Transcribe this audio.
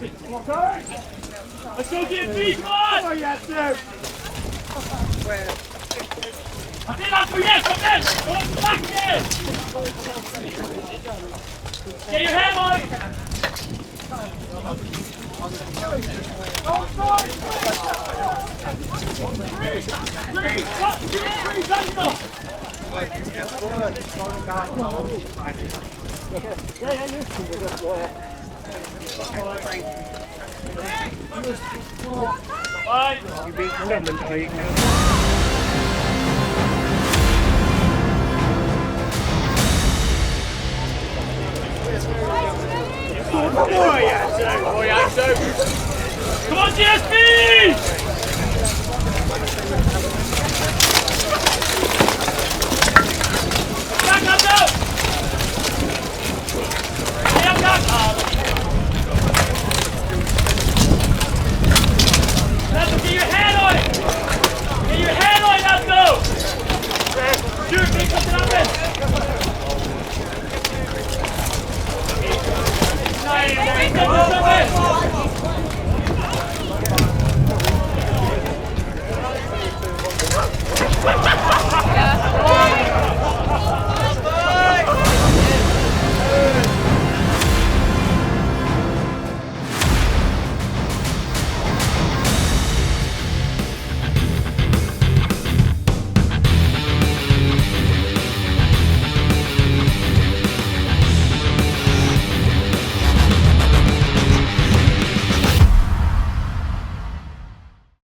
Let's go GSB, come on! Oh, yeah, dude. I think that's for yes, come in! Go on the back again! Get your head on! You beat London League now. Come on, GSB!